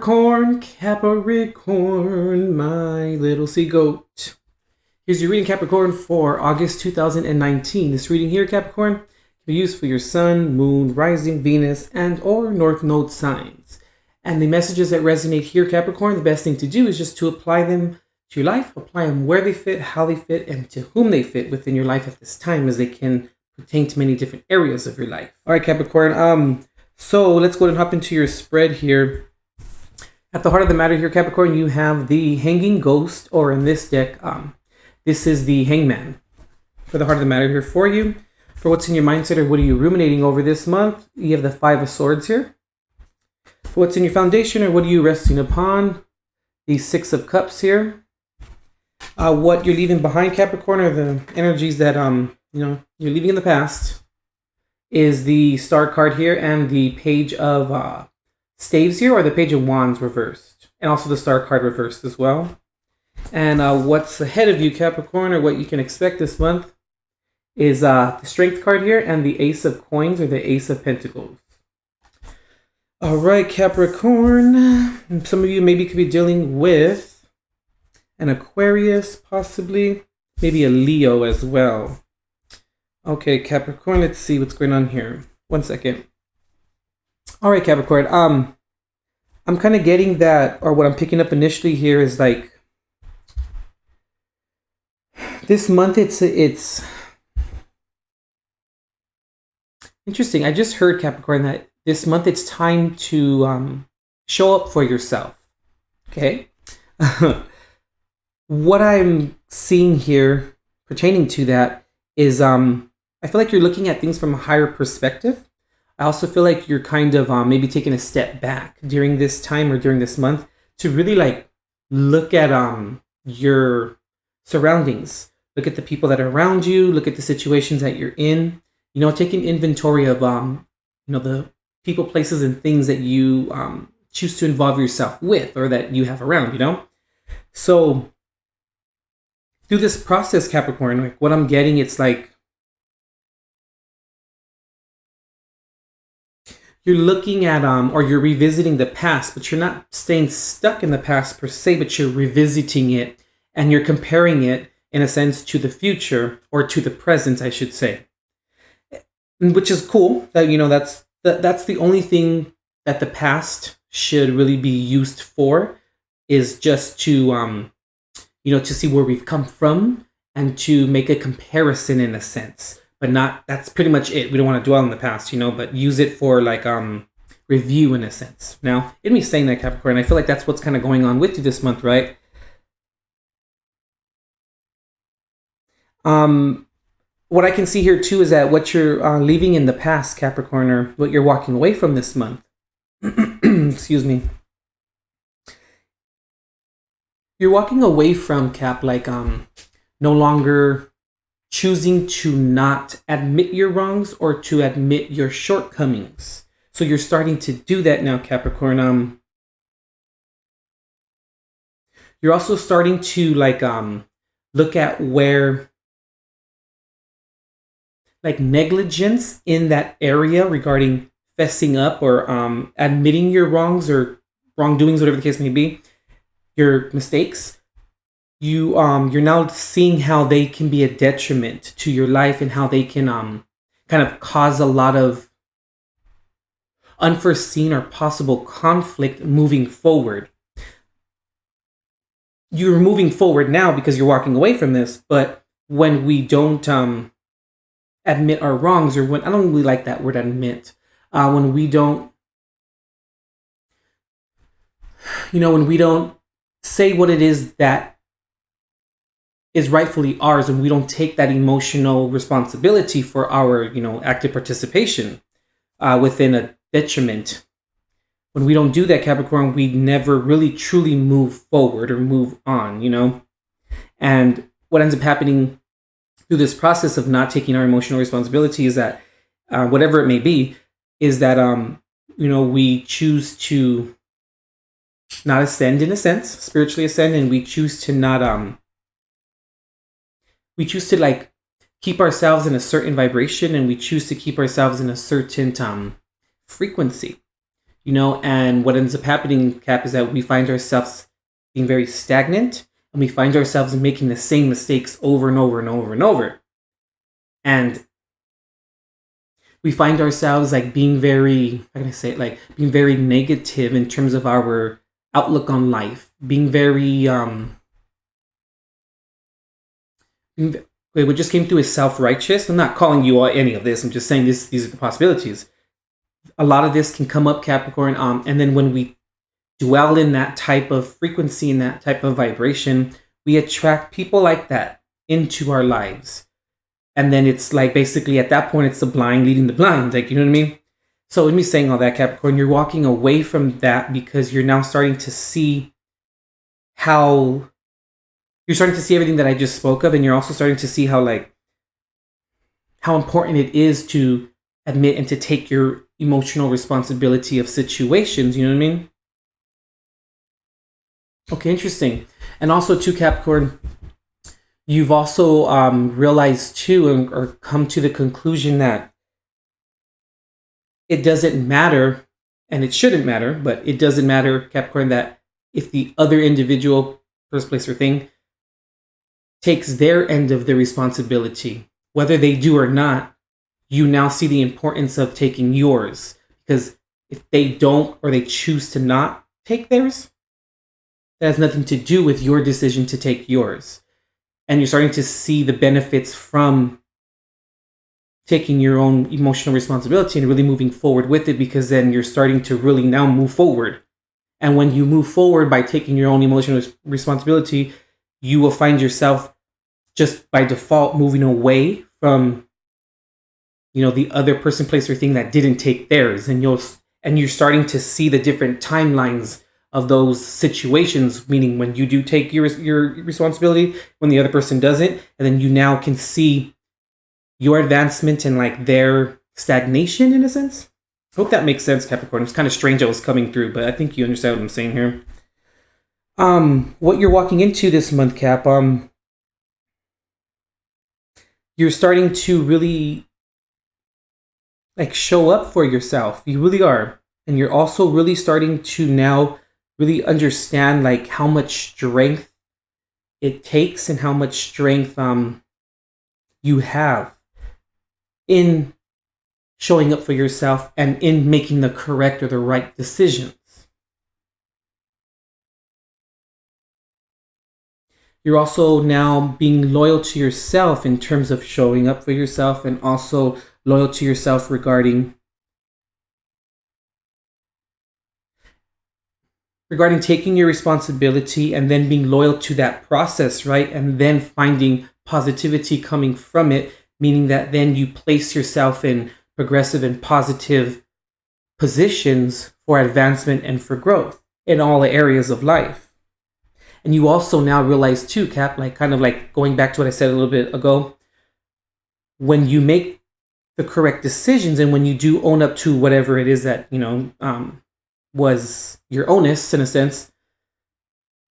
Capricorn, Capricorn, my little sea goat. Here's your reading, Capricorn, for August 2019. This reading here, Capricorn, can be used for your sun, moon, rising, Venus, and or North Node signs. And the messages that resonate here, Capricorn, the best thing to do is just to apply them to your life, apply them where they fit, how they fit, and to whom they fit within your life at this time, as they can pertain to many different areas of your life. All right, Capricorn, so let's go ahead and hop into your spread here. At the heart of the matter here, Capricorn, you have the Hanging Ghost, or in this deck, this is the Hangman. For the heart of the matter here for you, for what's in your mindset or what are you ruminating over this month, you have the Five of Swords here. For what's in your foundation or what are you resting upon, the Six of Cups here. What you're leaving behind, Capricorn, are the energies that you're leaving in the past, is the Star card here and the Page of Staves here, or the Page of Wands reversed, and also the Star card reversed as well. And what's ahead of you, Capricorn, or what you can expect this month, is the Strength card here and the Ace of Coins, or the Ace of Pentacles. All right, Capricorn, some of you maybe could be dealing with an Aquarius, possibly, maybe a Leo as well. Okay, Capricorn, let's see what's going on here. 1 second. All right, Capricorn, I'm kind of getting that, or what I'm picking up initially here is like, this month it's interesting. I just heard, Capricorn, that this month it's time to show up for yourself. Okay? What I'm seeing here pertaining to that is I feel like you're looking at things from a higher perspective. I also feel like you're kind of maybe taking a step back during this time or during this month to really like look at your surroundings. Look at the people that are around you. Look at the situations that you're in. Take an inventory of the people, places, and things that you choose to involve yourself with, or that you have around. So through this process, Capricorn, like what I'm getting, it's like you're looking at or you're revisiting the past, but you're not staying stuck in the past per se, but you're revisiting it and you're comparing it in a sense to the future, or to the present, I should say. Which is cool. That that's the only thing that the past should really be used for, is just to to see where we've come from and to make a comparison in a sense. But that's pretty much it. We don't want to dwell in the past, but use it for like review in a sense. Now, in me saying that, Capricorn, I feel like that's what's kind of going on with you this month, right? What I can see here too is that what you're leaving in the past, Capricorn, or what you're walking away from this month, excuse me, you're walking away from, Cap, like no longer choosing to not admit your wrongs or to admit your shortcomings. So you're starting to do that now, Capricorn. You're also starting to like look at where like negligence in that area regarding fessing up or admitting your wrongs or wrongdoings, whatever the case may be, your mistakes. You're now seeing how they can be a detriment to your life and how they can kind of cause a lot of unforeseen or possible conflict moving forward. You're moving forward now because you're walking away from this, but when we don't admit our wrongs, or when I don't really like that word admit, when we don't say what it is that is rightfully ours, and we don't take that emotional responsibility for our active participation within a detriment. When we don't do that, Capricorn, we never really truly move forward or move on. And what ends up happening through this process of not taking our emotional responsibility is that whatever it may be, is that we choose to not ascend, in a sense, spiritually ascend, and we choose to not we choose to like keep ourselves in a certain vibration, and we choose to keep ourselves in a certain frequency. And what ends up happening, Cap, is that we find ourselves being very stagnant, and we find ourselves making the same mistakes over and over and over and over. And we find ourselves like being very, how can I say it, like being very negative in terms of our outlook on life, being very what just came through is self-righteous. I'm not calling you any of this. I'm just saying these are the possibilities. A lot of this can come up, Capricorn, and then when we dwell in that type of frequency and that type of vibration, we attract people like that into our lives. And then it's like basically at that point, it's the blind leading the blind. Like, you know what I mean? So with me saying all that, Capricorn, you're walking away from that because you're now starting to see how you're starting to see everything that I just spoke of. And you're also starting to see how important it is to admit and to take your emotional responsibility of situations. You know what I mean? Okay, interesting. And also too, Capricorn, you've also realized too, or come to the conclusion that it doesn't matter, and it shouldn't matter, but it doesn't matter, Capricorn, that if the other individual, person, place, or thing takes their end of the responsibility, whether they do or not, you now see the importance of taking yours. Because if they don't, or they choose to not take theirs, that has nothing to do with your decision to take yours. And you're starting to see the benefits from taking your own emotional responsibility and really moving forward with it, because then you're starting to really now move forward. And when you move forward by taking your own emotional responsibility, you will find yourself just by default moving away from, the other person, place, or thing that didn't take theirs. And you're starting to see the different timelines of those situations, meaning when you do take your responsibility, when the other person doesn't, and then you now can see your advancement and like their stagnation in a sense. I hope that makes sense, Capricorn. It's kind of strange I was coming through, but I think you understand what I'm saying here. What you're walking into this month, Cap, you're starting to really like show up for yourself. You really are. And you're also really starting to now really understand like how much strength it takes and how much strength you have in showing up for yourself and in making the correct or the right decisions. You're also now being loyal to yourself in terms of showing up for yourself, and also loyal to yourself regarding taking your responsibility and then being loyal to that process, right? And then finding positivity coming from it, meaning that then you place yourself in progressive and positive positions for advancement and for growth in all areas of life. And you also now realize too, Cap, like kind of like going back to what I said a little bit ago, when you make the correct decisions and when you do own up to whatever it is that, was your onus in a sense,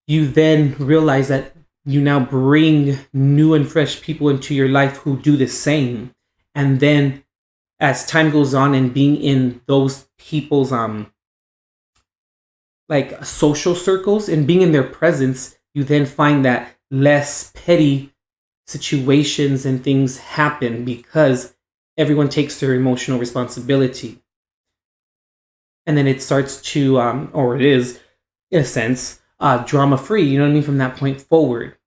you then realize that you now bring new and fresh people into your life who do the same. And then as time goes on and being in those people's like social circles and being in their presence, you then find that less petty situations and things happen because everyone takes their emotional responsibility. And then it starts to, or it is, in a sense, drama-free, you know what I mean, from that point forward.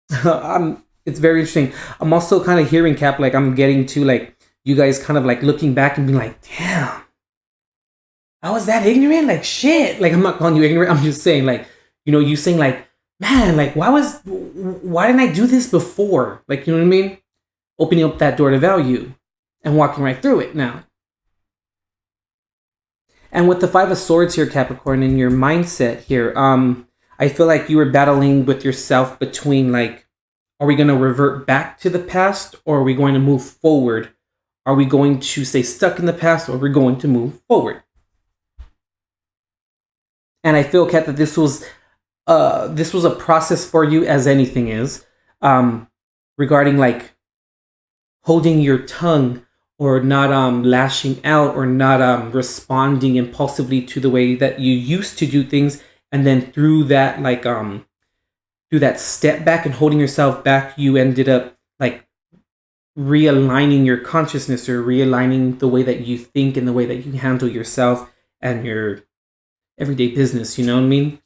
It's very interesting. I'm also kind of hearing, Cap, like I'm getting to like you guys kind of like looking back and being like, damn, I was that ignorant? Like shit. Like I'm not calling you ignorant. I'm just saying like, you saying like, man, like why didn't I do this before? Like, you know what I mean? Opening up that door to value and walking right through it now. And with the Five of Swords here, Capricorn, in your mindset here, I feel like you were battling with yourself between like, are we going to revert back to the past, or are we going to move forward? Are we going to stay stuck in the past, or are we going to move forward? And I feel, Kat, that this was a process for you, as anything is, regarding like holding your tongue or not lashing out, or not responding impulsively to the way that you used to do things. And then through that, like through that step back and holding yourself back, you ended up like realigning your consciousness, or realigning the way that you think and the way that you handle yourself and your everyday business. You know what I mean?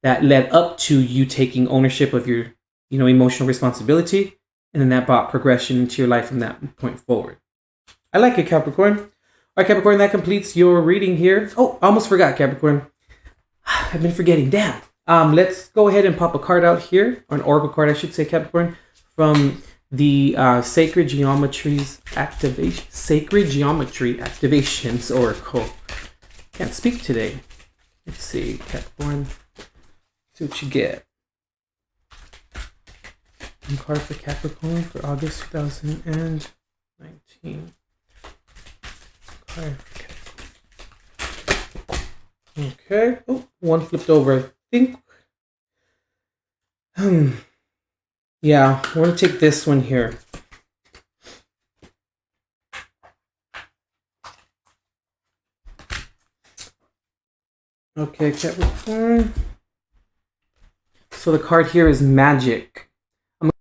That led up to you taking ownership of your, emotional responsibility. And then that brought progression into your life from that point forward. I like it, Capricorn. All right, Capricorn, that completes your reading here. Oh, I almost forgot, Capricorn. I've been forgetting. Damn. Let's go ahead and pop a card out here, or an oracle card, I should say, Capricorn, from the Sacred Geometry Activations Oracle. Can't speak today. Let's see, Capricorn. See what you get. One card for Capricorn for August 2019. Okay. Oh, one flipped over. I think. Yeah, I want to take this one here. Okay, Capricorn. So the card here is Magic.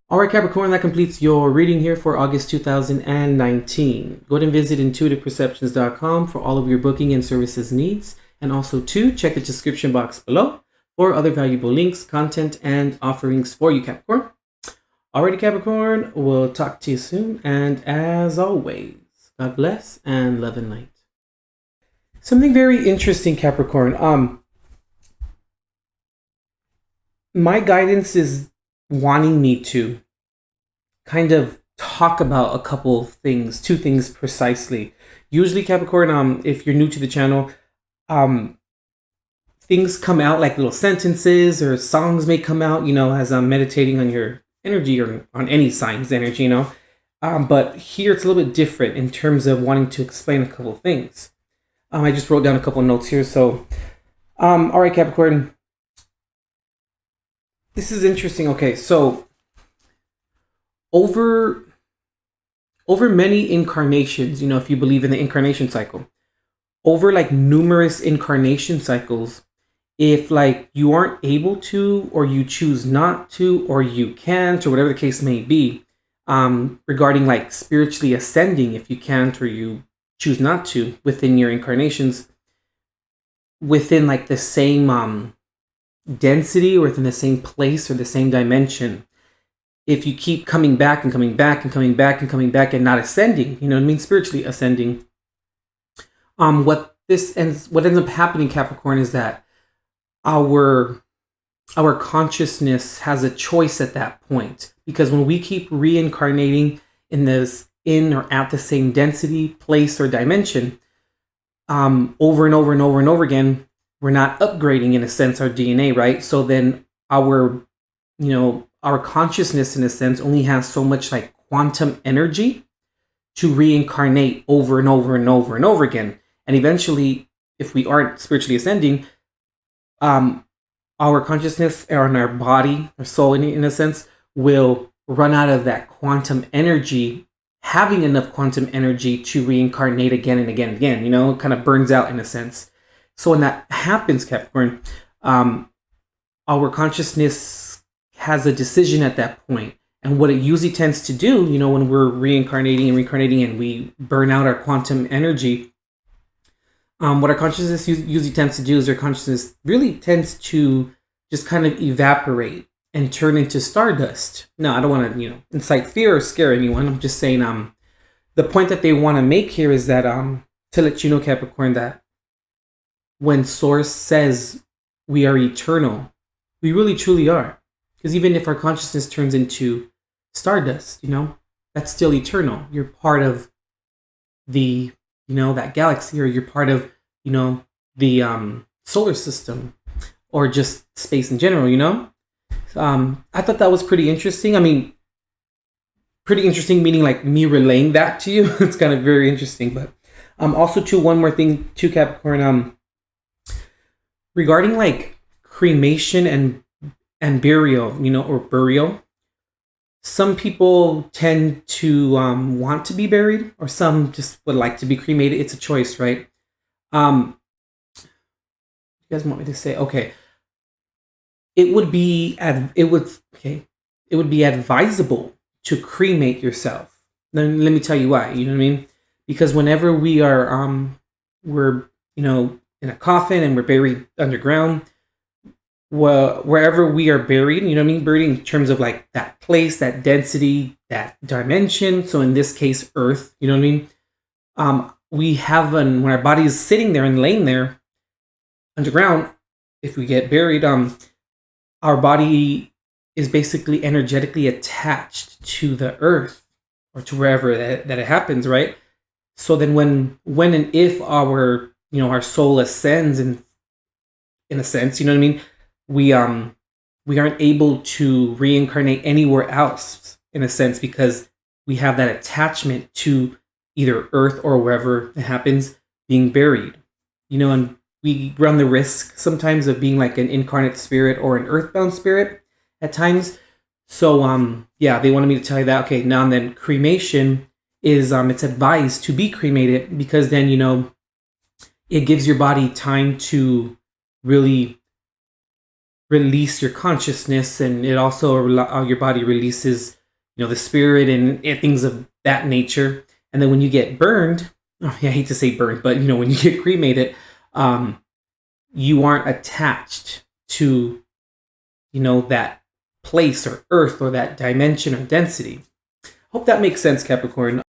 All right, Capricorn, that completes your reading here for August 2019. Go ahead and visit intuitiveperceptions.com for all of your booking and services needs. And also, check the description box below for other valuable links, content, and offerings for you, Capricorn. Alrighty, Capricorn, we'll talk to you soon. And as always, God bless and love and light. Something very interesting, Capricorn. My guidance is wanting me to kind of talk about a couple of things, two things precisely. Usually, Capricorn, if you're new to the channel, things come out like little sentences, or songs may come out, as I'm meditating on your energy, or on any sign's energy, but here it's a little bit different in terms of wanting to explain a couple of things. I just wrote down a couple of notes here. So, all right, Capricorn. This is interesting. Okay, so over many incarnations, if you believe in the incarnation cycle, over like numerous incarnation cycles, if like you aren't able to, or you choose not to, or you can't, or whatever the case may be, regarding like spiritually ascending, if you can't or you choose not to within your incarnations, within like the same density, or within the same place or the same dimension, if you keep coming back and coming back and coming back and coming back and not ascending, spiritually ascending, what ends up happening, Capricorn, is that our consciousness has a choice at that point, because when we keep reincarnating in or at the same density, place, or dimension, over and over and over and over again, we're not upgrading, in a sense, our DNA, right? So then our consciousness, in a sense, only has so much like quantum energy to reincarnate over and over and over and over again. And eventually, if we aren't spiritually ascending, our consciousness, or our body, our soul, in a sense, will run out of that quantum energy, having enough quantum energy to reincarnate again and again and again. It kind of burns out, in a sense. So when that happens, Capricorn, our consciousness has a decision at that point. And what it usually tends to do, when we're reincarnating and we burn out our quantum energy, what our consciousness usually tends to do is our consciousness really tends to just kind of evaporate and turn into stardust. No, I don't want to, incite fear or scare anyone. I'm just saying, the point that they want to make here is that, to let you know, Capricorn, that when Source says we are eternal, we really truly are. Because even if our consciousness turns into stardust, that's still eternal. You're part of the, that galaxy, or you're part of, the solar system, or just space in general, I thought that was pretty interesting. I mean, pretty interesting meaning like me relaying that to you. It's kind of very interesting. But also, too, one more thing, too, Capricorn, regarding like cremation and burial, or burial. some people tend to want to be buried, or some just would like to be cremated. It's a choice, right? You guys want me to say? Okay, it would be it would be advisable to cremate yourself. Then let me tell you why. You know what I mean? Because whenever we're in a coffin and we're buried underground, well, wherever we are buried, you know what I mean? Buried in terms of like that place, that density, that dimension. So in this case, Earth, you know what I mean? We have when our body is sitting there and laying there underground, if we get buried, our body is basically energetically attached to the Earth or to wherever that it happens, right? So then when and if our soul ascends in a sense, you know what I mean? We aren't able to reincarnate anywhere else in a sense because we have that attachment to either Earth or wherever it happens being buried. And we run the risk sometimes of being like an incarnate spirit or an earthbound spirit at times. So they wanted me to tell you that. Okay, now and then cremation is it's advised to be cremated because then it gives your body time to really release your consciousness, and it also your body releases the spirit and things of that nature. And then when you get burned, I hate to say burned, but when you get cremated, you aren't attached to that place or earth or that dimension or density. Hope that makes sense, Capricorn.